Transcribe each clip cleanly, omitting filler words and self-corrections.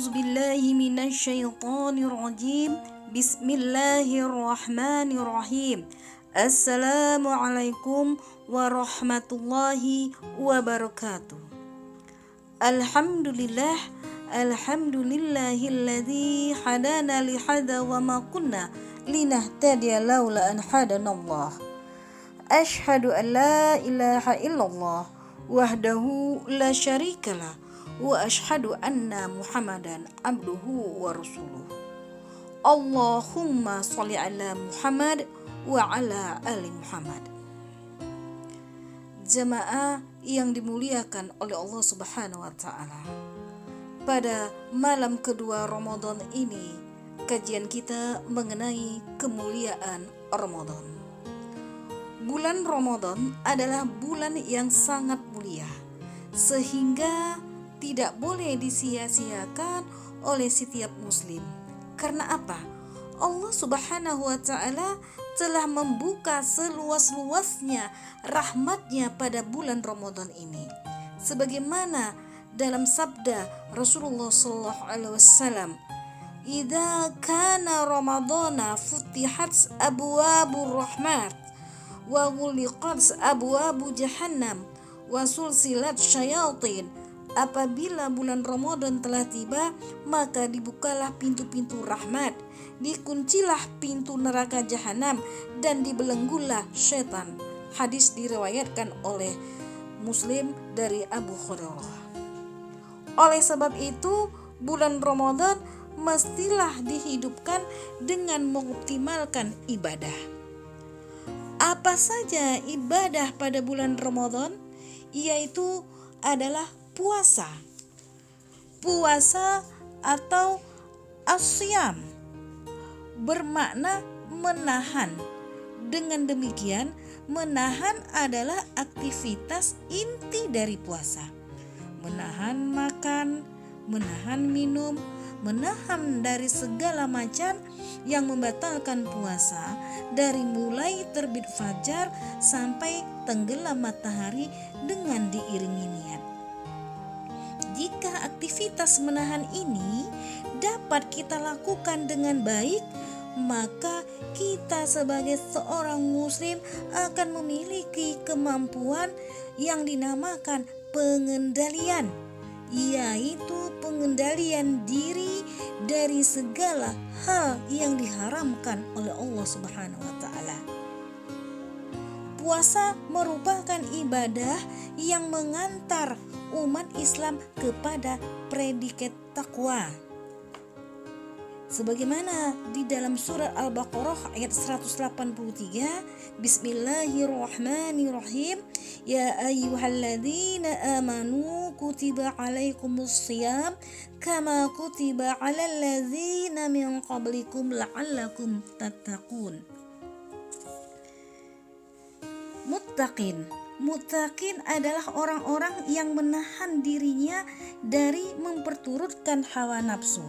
A'udzu billahi minasyaitonir rajim. Bismillahirrahmanirrahim. Assalamualaikum warahmatullahi wabarakatuh. Alhamdulillahilladzi hadana lihada wa ma kunna linahtadiya laula an hadanallah. Asyhadu an la ilaha illallah wahdahu la syarikalah wa asyhadu anna Muhammadan abduhu wa rasuluh. Allahumma sholli ala Muhammad wa ala ali Muhammad. Jamaah yang dimuliakan oleh Allah Subhanahu wa taala. Pada malam kedua Ramadan ini, kajian kita mengenai kemuliaan Ramadan. Bulan Ramadan adalah bulan yang sangat mulia, sehingga tidak boleh disia-siakan oleh setiap muslim. Karena apa? Allah Subhanahu wa taala telah membuka seluas-luasnya rahmatnya pada bulan Ramadan ini. Sebagaimana dalam sabda Rasulullah sallallahu alaihi wasallam, "Idza kana Ramadana futihat abwabur rahmat wa ghuliqat abwabu jahannam wa sulsilat syayatin." Apabila bulan Ramadan telah tiba, maka dibukalah pintu-pintu rahmat, dikuncilah pintu neraka jahanam, dan dibelenggulah setan. Hadis diriwayatkan oleh Muslim dari Abu Hurairah. Oleh sebab itu, bulan Ramadan mestilah dihidupkan dengan mengoptimalkan ibadah. Apa saja ibadah pada bulan Ramadan? Yaitu adalah puasa atau asyam, bermakna menahan. Dengan demikian, menahan adalah aktivitas inti dari puasa. Menahan makan, menahan minum, menahan dari segala macam yang membatalkan puasa, dari mulai terbit fajar sampai tenggelam matahari dengan diiringi niat. Jika aktivitas menahan ini dapat kita lakukan dengan baik, maka kita sebagai seorang muslim akan memiliki kemampuan yang dinamakan pengendalian, yaitu pengendalian diri dari segala hal yang diharamkan oleh Allah Subhanahu wa taala. Puasa merupakan ibadah yang mengantar umat Islam kepada predikat takwa. Sebagaimana di dalam surat Al-Baqarah ayat 183, Bismillahirrahmanirrahim, Ya ayyuhalladzina amanu kutiba alaikumussyam kama kutiba alal ladzina min qablikum la'allakum tattaqun. Muttaqin adalah orang-orang yang menahan dirinya dari memperturutkan hawa nafsu.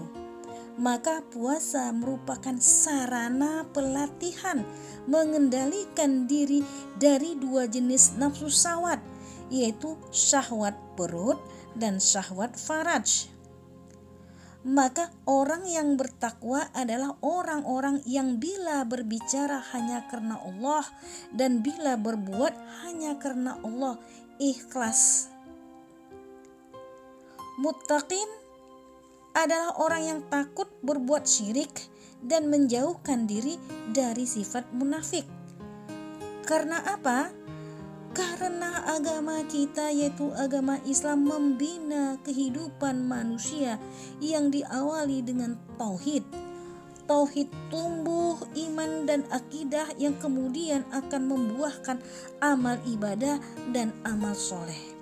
Maka puasa merupakan sarana pelatihan mengendalikan diri dari dua jenis nafsu syahwat, yaitu syahwat perut dan syahwat faraj. Maka orang yang bertakwa adalah orang-orang yang bila berbicara hanya karena Allah dan bila berbuat hanya karena Allah ikhlas. Muttaqin adalah orang yang takut berbuat syirik dan menjauhkan diri dari sifat munafik. Karena apa? Karena agama kita yaitu agama Islam membina kehidupan manusia yang diawali dengan tauhid. Tauhid tumbuh iman dan akidah yang kemudian akan membuahkan amal ibadah dan amal soleh.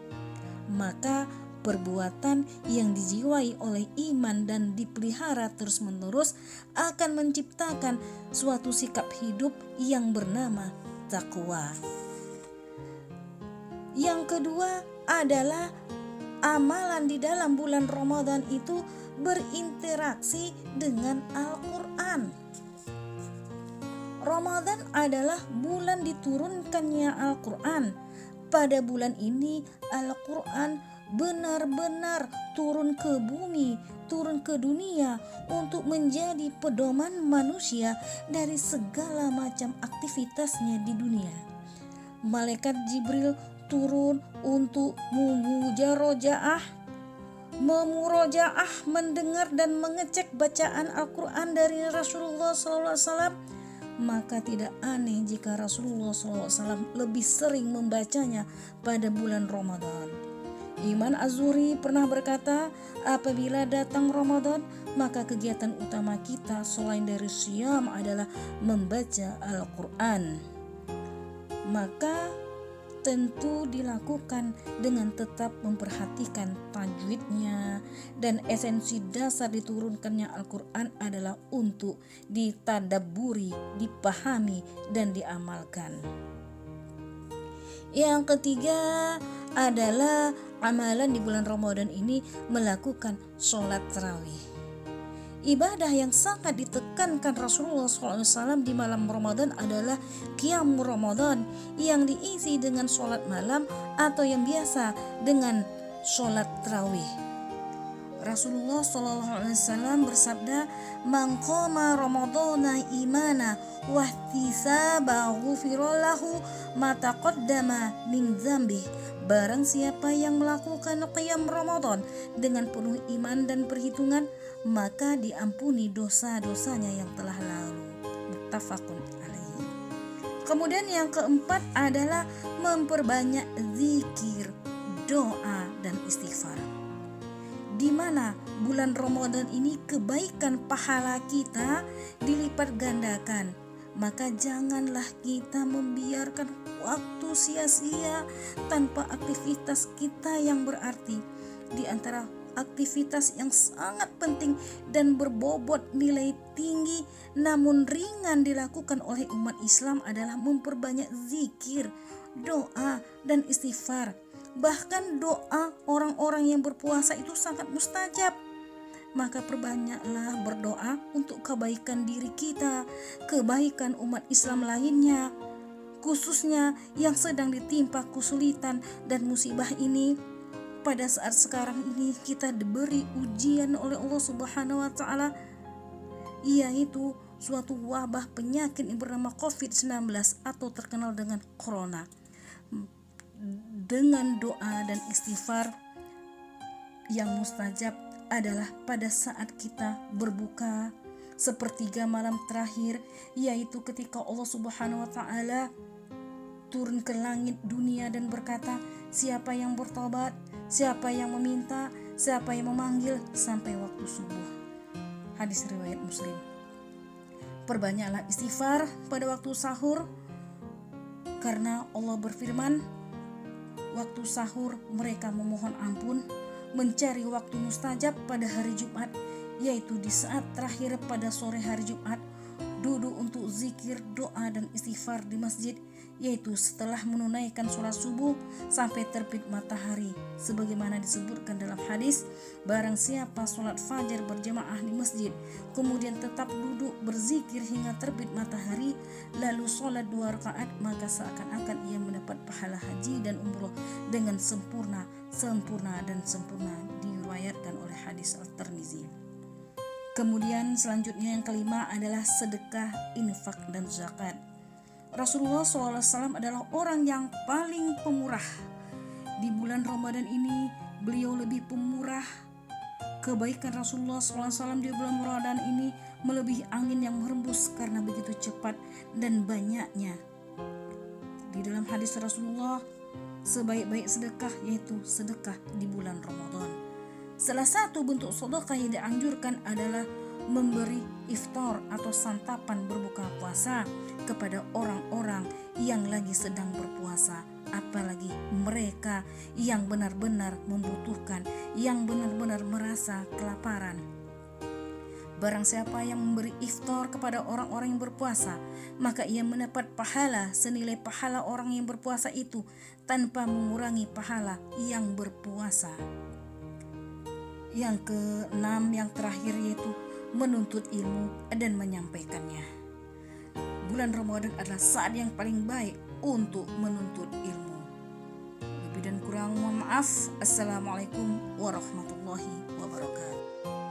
Maka perbuatan yang dijiwai oleh iman dan dipelihara terus-menerus akan menciptakan suatu sikap hidup yang bernama takwa. Yang kedua adalah amalan di dalam bulan Ramadan itu berinteraksi dengan Al-Quran. Ramadan adalah bulan diturunkannya Al-Quran. Pada bulan ini Al-Quran benar-benar turun ke bumi, turun ke dunia untuk menjadi pedoman manusia dari segala macam aktivitasnya di dunia. Malaikat Jibril turun untuk memurojaah, mendengar dan mengecek bacaan Al-Quran dari Rasulullah SAW. Maka tidak aneh jika Rasulullah SAW lebih sering membacanya pada bulan Ramadan. Imam Az-Zuhri pernah berkata, apabila datang Ramadan, maka kegiatan utama kita selain dari syam adalah membaca Al-Quran. Maka tentu dilakukan dengan tetap memperhatikan tajwidnya, dan esensi dasar diturunkannya Al-Quran adalah untuk ditadabburi, dipahami, dan diamalkan. Yang ketiga adalah amalan di bulan Ramadan ini melakukan sholat tarawih. Ibadah yang sangat ditekankan Rasulullah SAW di malam Ramadan adalah Qiyam Ramadan yang diisi dengan sholat malam atau yang biasa dengan sholat tarawih. Rasulullah SAW bersabda, "Man qama Ramadana imana wa ihtisaban ghufira lahu ma taqaddama min dzambihi." Barang siapa yang melakukan qiyam Ramadan dengan penuh iman dan perhitungan, maka diampuni dosa-dosanya yang telah lalu. Muttafaqun alaihi. Kemudian yang keempat adalah memperbanyak zikir, doa, dan istighfar. Di mana bulan Ramadan ini kebaikan pahala kita dilipat gandakan, maka janganlah kita membiarkan waktu sia-sia tanpa aktivitas kita yang berarti. Di antara aktivitas yang sangat penting dan berbobot nilai tinggi namun ringan dilakukan oleh umat Islam adalah memperbanyak zikir, doa, dan istighfar. Bahkan doa orang-orang yang berpuasa itu sangat mustajab. Maka perbanyaklah berdoa untuk kebaikan diri kita, kebaikan umat Islam lainnya, khususnya yang sedang ditimpa kesulitan dan musibah ini. Pada saat sekarang ini kita diberi ujian oleh Allah Subhanahu wa taala, yaitu suatu wabah penyakit yang bernama COVID-19 atau terkenal dengan corona. Dengan doa dan istighfar yang mustajab adalah pada saat kita berbuka sepertiga malam terakhir, yaitu ketika Allah Subhanahu wa taala turun ke langit dunia dan berkata, siapa yang bertobat, siapa yang meminta, siapa yang memanggil sampai waktu subuh. Hadis riwayat Muslim. Perbanyaklah istighfar pada waktu sahur, karena Allah berfirman, waktu sahur mereka memohon ampun, mencari waktu mustajab pada hari Jumat, yaitu di saat terakhir pada sore hari Jumat, duduk untuk zikir, doa, dan istighfar di masjid, yaitu setelah menunaikan sholat subuh sampai terbit matahari, sebagaimana disebutkan dalam hadis, barang siapa sholat fajar berjamaah di masjid kemudian tetap duduk berzikir hingga terbit matahari lalu sholat 2 rakaat, maka seakan-akan ia mendapat pahala haji dan umroh dengan sempurna, diriwayatkan oleh hadis At-Tirmizi. Kemudian selanjutnya yang kelima adalah sedekah, infak, dan zakat. Rasulullah SAW adalah orang yang paling pemurah. Di bulan Ramadan ini beliau lebih pemurah. Kebaikan Rasulullah SAW di bulan Ramadan ini melebihi angin yang berhembus karena begitu cepat dan banyaknya. Di dalam hadis Rasulullah, sebaik-baik sedekah yaitu sedekah di bulan Ramadan. Salah satu bentuk sedekah yang dianjurkan adalah memberi iftar atau santapan berbuka puasa kepada orang-orang yang lagi sedang berpuasa, apalagi mereka yang benar-benar membutuhkan, yang benar-benar merasa kelaparan. Barang siapa yang memberi iftar kepada orang-orang yang berpuasa, maka ia mendapat pahala senilai pahala orang yang berpuasa itu tanpa mengurangi pahala yang berpuasa. Yang keenam, yang terakhir, yaitu menuntut ilmu dan menyampaikannya. Bulan Ramadan adalah saat yang paling baik untuk menuntut ilmu. Lebih dan kurang kurang mohon maaf. Assalamualaikum warahmatullahi wabarakatuh.